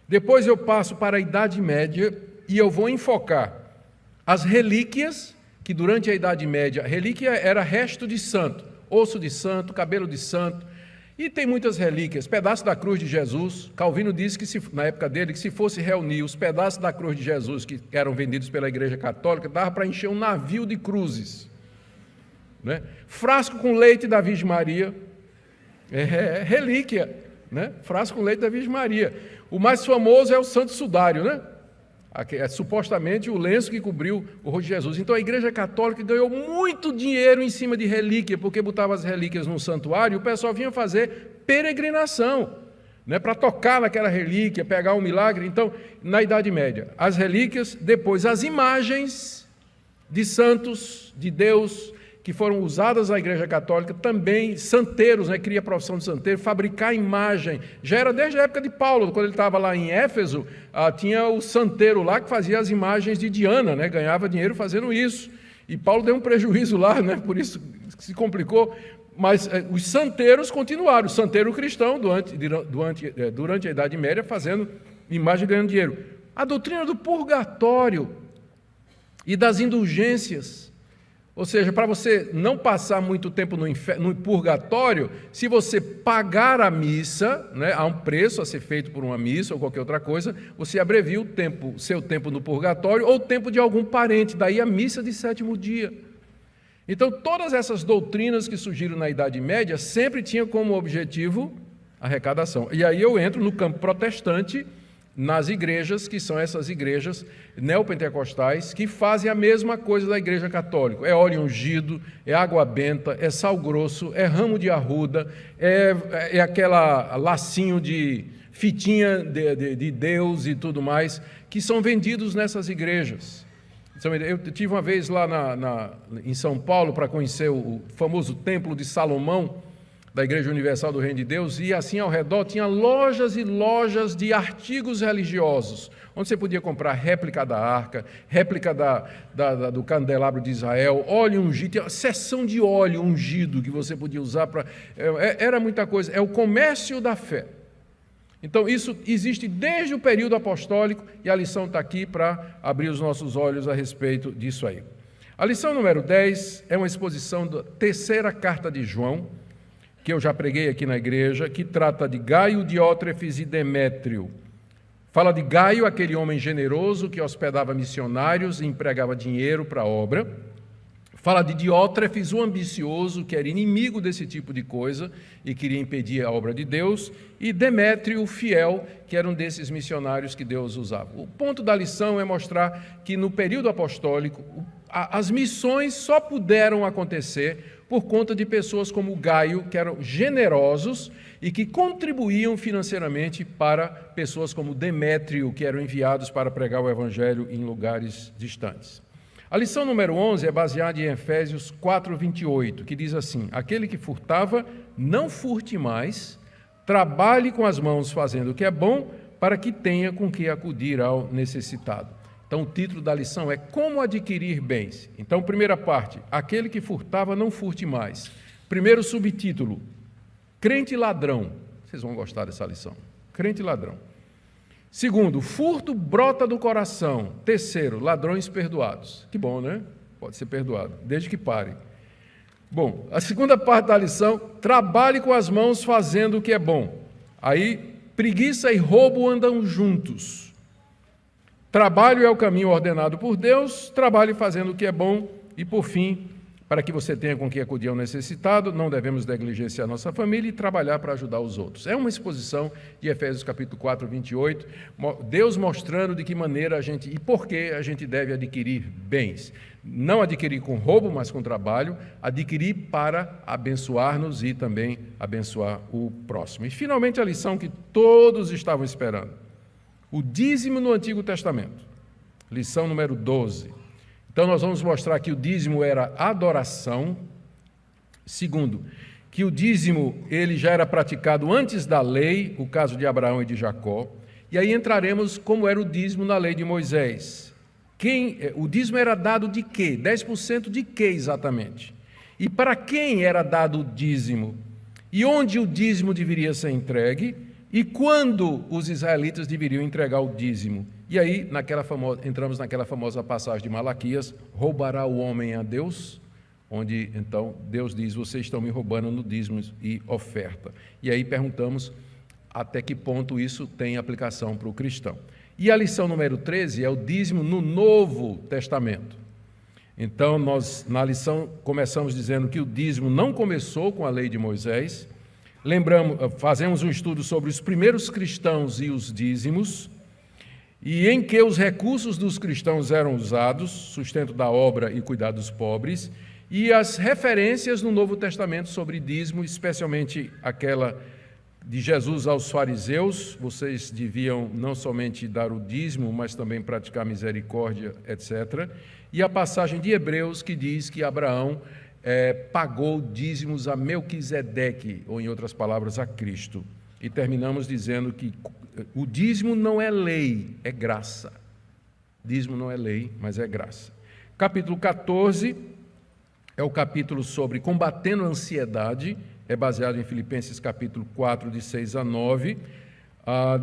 Depois eu passo para a Idade Média e eu vou enfocar as relíquias que durante a Idade Média, relíquia era resto de santo, osso de santo, cabelo de santo, e tem muitas relíquias, pedaço da cruz de Jesus. Calvino disse que, na época dele, que se fosse reunir os pedaços da cruz de Jesus que eram vendidos pela Igreja Católica, dava para encher um navio de cruzes, né? Frasco com leite da Virgem Maria, relíquia, né? Frasco com leite da Virgem Maria. O mais famoso é o Santo Sudário, né? É supostamente o lenço que cobriu o rosto de Jesus. Então a Igreja Católica ganhou muito dinheiro em cima de relíquia, porque botava as relíquias no santuário e o pessoal vinha fazer peregrinação, né, para tocar naquela relíquia, pegar um milagre. Então, na Idade Média, as relíquias, depois as imagens de santos, de Deus, que foram usadas na Igreja Católica, também santeiros, né, cria a profissão de santeiro, fabricar imagem. Já era desde a época de Paulo, quando ele estava lá em Éfeso, tinha o santeiro lá que fazia as imagens de Diana, né, ganhava dinheiro fazendo isso. E Paulo deu um prejuízo lá, né, por isso se complicou. Mas os santeiros continuaram, o santeiro cristão, durante a Idade Média, fazendo imagem e ganhando dinheiro. A doutrina do purgatório e das indulgências. Ou seja, para você não passar muito tempo no purgatório, se você pagar a missa, né, há um preço a ser feito por uma missa ou qualquer outra coisa, você abrevia o seu tempo no purgatório ou o tempo de algum parente, daí a missa de sétimo dia. Então, todas essas doutrinas que surgiram na Idade Média sempre tinham como objetivo arrecadação. E aí eu entro no campo protestante, nas igrejas, que são essas igrejas neopentecostais, que fazem a mesma coisa da Igreja Católica. É óleo ungido, é água benta, é sal grosso, é ramo de arruda, é aquela lacinho de fitinha de Deus e tudo mais, que são vendidos nessas igrejas. Eu tive uma vez lá em São Paulo para conhecer o famoso Templo de Salomão, da Igreja Universal do Reino de Deus, e assim ao redor tinha lojas e lojas de artigos religiosos, onde você podia comprar réplica da arca, réplica do candelabro de Israel, óleo ungido, tinha seção de óleo ungido que você podia usar para... Era muita coisa, é o comércio da fé. Então isso existe desde o período apostólico e a lição está aqui para abrir os nossos olhos a respeito disso aí. A lição número 10 é uma exposição da terceira carta de João, que eu já preguei aqui na igreja, que trata de Gaio, Diótrefes e Demétrio. Fala de Gaio, aquele homem generoso que hospedava missionários e empregava dinheiro para a obra. Fala de Diótrefes, o ambicioso, que era inimigo desse tipo de coisa e queria impedir a obra de Deus. E Demétrio, o fiel, que era um desses missionários que Deus usava. O ponto da lição é mostrar que no período apostólico, as missões só puderam acontecer por conta de pessoas como Gaio, que eram generosos e que contribuíam financeiramente para pessoas como Demétrio, que eram enviados para pregar o Evangelho em lugares distantes. A lição número 11 é baseada em Efésios 4:28, que diz assim: aquele que furtava, não furte mais, trabalhe com as mãos fazendo o que é bom, para que tenha com que acudir ao necessitado. Então, o título da lição é Como Adquirir Bens. Então, primeira parte, aquele que furtava, não furte mais. Primeiro subtítulo, crente ladrão. Vocês vão gostar dessa lição. Crente ladrão. Segundo, furto brota do coração. Terceiro, ladrões perdoados. Que bom, né? Pode ser perdoado, desde que pare. Bom, a segunda parte da lição, trabalhe com as mãos fazendo o que é bom. Aí, preguiça e roubo andam juntos. Trabalho é o caminho ordenado por Deus, trabalhe fazendo o que é bom e, por fim, para que você tenha com que acudir ao necessitado, não devemos negligenciar nossa família e trabalhar para ajudar os outros. É uma exposição de Efésios capítulo 4:28, Deus mostrando de que maneira a gente e por que a gente deve adquirir bens. Não adquirir com roubo, mas com trabalho, adquirir para abençoar-nos e também abençoar o próximo. E, finalmente, a lição que todos estavam esperando. O dízimo no Antigo Testamento, lição número 12. Então, nós vamos mostrar que o dízimo era adoração. Segundo, que o dízimo ele já era praticado antes da lei, o caso de Abraão e de Jacó. E aí entraremos como era o dízimo na lei de Moisés. O dízimo era dado de quê? 10% de quê exatamente? E para quem era dado o dízimo? E onde o dízimo deveria ser entregue? E quando os israelitas deveriam entregar o dízimo? E aí, entramos naquela famosa passagem de Malaquias: roubará o homem a Deus? Onde, então, Deus diz: vocês estão me roubando no dízimo e oferta. E aí perguntamos até que ponto isso tem aplicação para o cristão. E a lição número 13 é o dízimo no Novo Testamento. Então, nós, na lição, começamos dizendo que o dízimo não começou com a lei de Moisés. Fazemos um estudo sobre os primeiros cristãos e os dízimos, e em que os recursos dos cristãos eram usados, sustento da obra e cuidado dos pobres, e as referências no Novo Testamento sobre dízimo, especialmente aquela de Jesus aos fariseus: vocês deviam não somente dar o dízimo, mas também praticar misericórdia, etc. E a passagem de Hebreus que diz que Abraão pagou dízimos a Melquisedeque, ou em outras palavras, a Cristo. E terminamos dizendo que o dízimo não é lei, é graça. Dízimo não é lei, mas é graça. Capítulo 14 é o capítulo sobre combatendo a ansiedade, é baseado em Filipenses capítulo 4, de 6 a 9.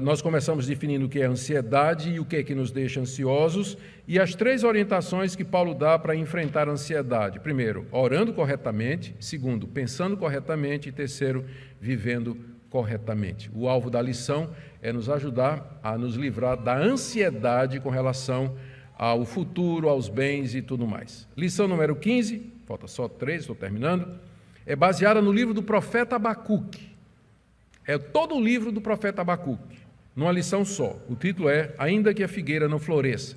Nós começamos definindo o que é ansiedade e o que é que nos deixa ansiosos, e as 3 orientações que Paulo dá para enfrentar a ansiedade. Primeiro, orando corretamente. Segundo, pensando corretamente. E terceiro, vivendo corretamente. O alvo da lição é nos ajudar a nos livrar da ansiedade com relação ao futuro, aos bens e tudo mais. Lição número 15, falta só 3, estou terminando, é baseada no livro do profeta Abacuque. É todo o livro do profeta Abacuque, numa lição só. O título é Ainda que a figueira não floresça.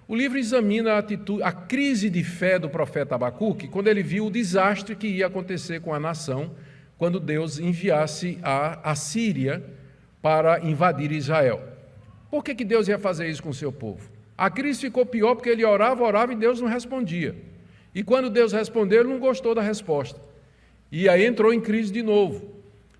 O livro examina a crise de fé do profeta Abacuque quando ele viu o desastre que ia acontecer com a nação quando Deus enviasse a Assíria para invadir Israel. Por que Deus ia fazer isso com o seu povo? A crise ficou pior porque ele orava e Deus não respondia. E quando Deus respondeu, ele não gostou da resposta. E aí entrou em crise de novo,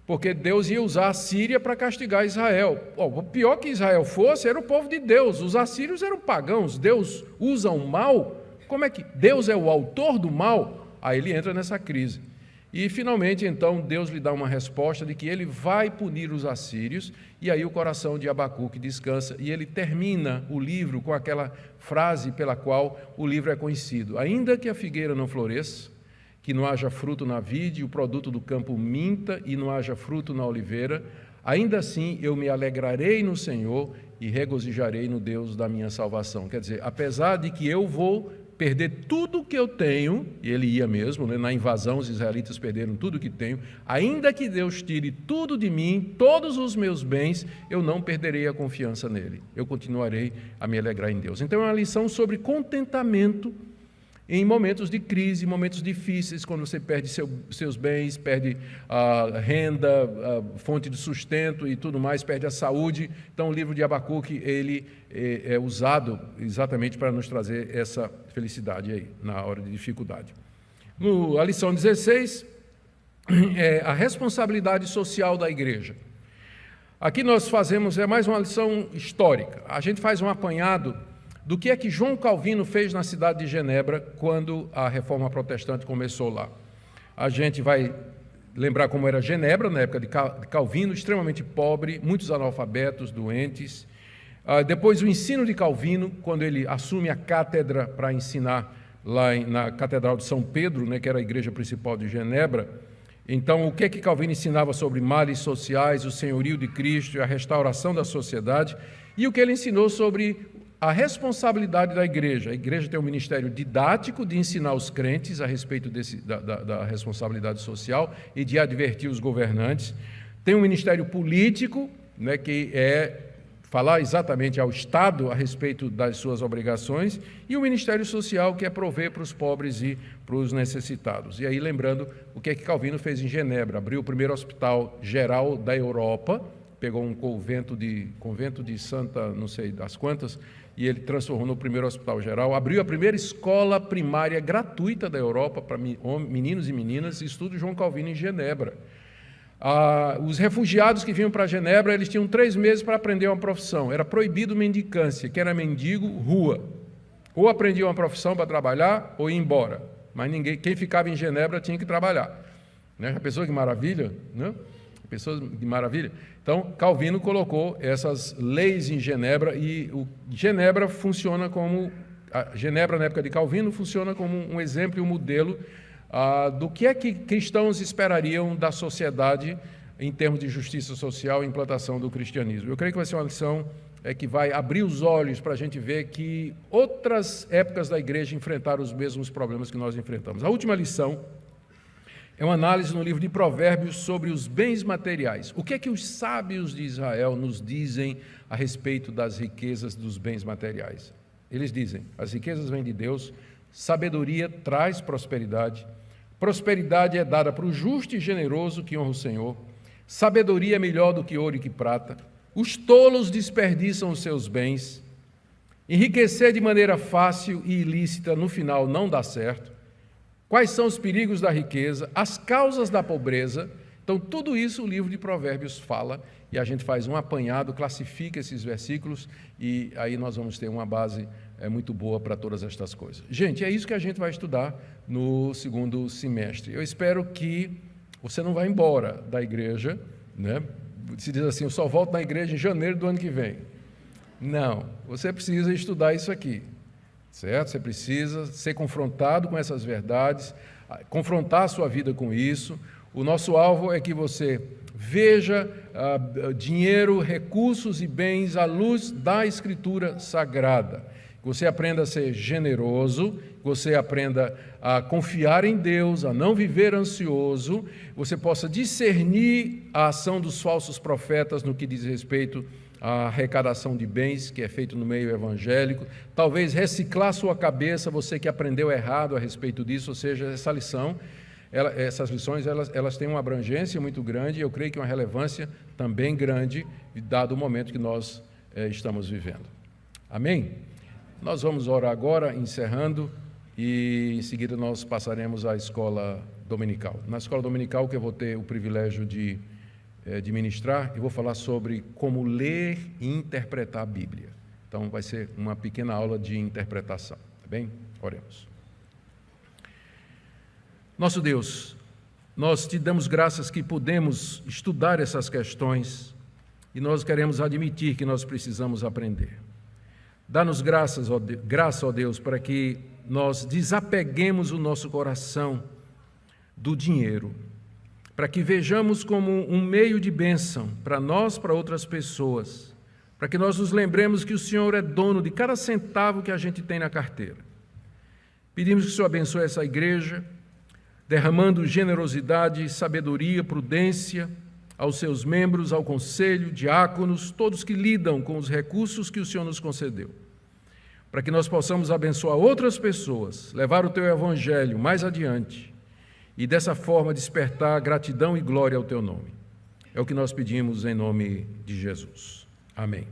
porque Deus ia usar a Síria para castigar Israel. O pior que Israel fosse era o povo de Deus. Os assírios eram pagãos. Deus usa o mal. Como é que Deus é o autor do mal? Aí ele entra nessa crise. E finalmente, então, Deus lhe dá uma resposta de que ele vai punir os assírios, e aí o coração de Abacuque descansa, e ele termina o livro com aquela frase pela qual o livro é conhecido: ainda que a figueira não floresça, que não haja fruto na vide, o produto do campo minta, e não haja fruto na oliveira, ainda assim eu me alegrarei no Senhor e regozijarei no Deus da minha salvação. Quer dizer, apesar de que eu vou perder tudo que eu tenho, e ele ia mesmo, né? Na invasão os israelitas perderam tudo que tenho, ainda que Deus tire tudo de mim, todos os meus bens, eu não perderei a confiança nele, eu continuarei a me alegrar em Deus. Então é uma lição sobre contentamento em momentos de crise, momentos difíceis, quando você perde seus bens, perde a renda, a fonte de sustento e tudo mais, perde a saúde. Então o livro de Abacuque, ele é usado exatamente para nos trazer essa felicidade aí, na hora de dificuldade. A lição 16 é a responsabilidade social da igreja. Aqui nós fazemos, é mais uma lição histórica. A gente faz um apanhado do que é que João Calvino fez na cidade de Genebra quando a reforma protestante começou lá. A gente vai lembrar como era Genebra na época de Calvino, extremamente pobre, muitos analfabetos, doentes. Depois o ensino de Calvino, quando ele assume a cátedra para ensinar lá na Catedral de São Pedro, né, que era a igreja principal de Genebra. Então, o que é que Calvino ensinava sobre males sociais, o senhorio de Cristo e a restauração da sociedade, e o que ele ensinou sobre a responsabilidade da igreja. A igreja tem um ministério didático de ensinar os crentes a respeito da responsabilidade social e de advertir os governantes. Tem um ministério político, né, que é falar exatamente ao Estado a respeito das suas obrigações, e o ministério social, que é prover para os pobres e para os necessitados. E aí, lembrando o que é que Calvino fez em Genebra: abriu o primeiro hospital geral da Europa, pegou um convento de Santa, não sei das quantas, e ele transformou no primeiro hospital geral, abriu a primeira escola primária gratuita da Europa para meninos e meninas, estudo João Calvino em Genebra. Os refugiados que vinham para Genebra, eles tinham 3 meses para aprender uma profissão. Era proibido mendicância, que era mendigo, rua. Ou aprendia uma profissão para trabalhar, ou ia embora. Mas quem ficava em Genebra tinha que trabalhar. Né? Já pensou que maravilha? Né? Pessoas de maravilha. Então, Calvino colocou essas leis em Genebra e Genebra funciona como... A Genebra, na época de Calvino, funciona como um exemplo e um modelo do que é que cristãos esperariam da sociedade em termos de justiça social e implantação do cristianismo. Eu creio que vai ser uma lição que vai abrir os olhos para a gente ver que outras épocas da igreja enfrentaram os mesmos problemas que nós enfrentamos. A última lição é uma análise no livro de Provérbios sobre os bens materiais. O que é que os sábios de Israel nos dizem a respeito das riquezas dos bens materiais? Eles dizem: as riquezas vêm de Deus, sabedoria traz prosperidade, prosperidade é dada para o justo e generoso que honra o Senhor, sabedoria é melhor do que ouro e que prata, os tolos desperdiçam os seus bens, enriquecer de maneira fácil e ilícita no final não dá certo. Quais são os perigos da riqueza, as causas da pobreza? Então, tudo isso o livro de Provérbios fala, e a gente faz um apanhado, classifica esses versículos, e aí nós vamos ter uma base muito boa para todas estas coisas. Gente, é isso que a gente vai estudar no segundo semestre. Eu espero que você não vá embora da igreja, né? Se diz assim, eu só volto na igreja em janeiro do ano que vem. Não, você precisa estudar isso aqui. Certo? Você precisa ser confrontado com essas verdades, confrontar a sua vida com isso. O nosso alvo é que você veja dinheiro, recursos e bens à luz da Escritura Sagrada. Que você aprenda a ser generoso, que você aprenda a confiar em Deus, a não viver ansioso, você possa discernir a ação dos falsos profetas no que diz respeito a arrecadação de bens, que é feito no meio evangélico, talvez reciclar sua cabeça, você que aprendeu errado a respeito disso, ou seja, essas lições elas têm uma abrangência muito grande e eu creio que uma relevância também grande, dado o momento que nós estamos vivendo. Amém? Nós vamos orar agora, encerrando, e em seguida nós passaremos à escola dominical. Na escola dominical, que eu vou ter o privilégio de ministrar, eu vou falar sobre como ler e interpretar a Bíblia. Então, vai ser uma pequena aula de interpretação, tá bem? Oremos. Nosso Deus, nós te damos graças que podemos estudar essas questões e nós queremos admitir que nós precisamos aprender. Dá-nos graça, ó Deus, para que nós desapeguemos o nosso coração do dinheiro, para que vejamos como um meio de bênção para nós, para outras pessoas, para que nós nos lembremos que o Senhor é dono de cada centavo que a gente tem na carteira. Pedimos que o Senhor abençoe essa igreja, derramando generosidade, sabedoria, prudência aos seus membros, ao conselho, diáconos, todos que lidam com os recursos que o Senhor nos concedeu, para que nós possamos abençoar outras pessoas, levar o Teu Evangelho mais adiante, e dessa forma despertar gratidão e glória ao Teu nome. É o que nós pedimos em nome de Jesus. Amém.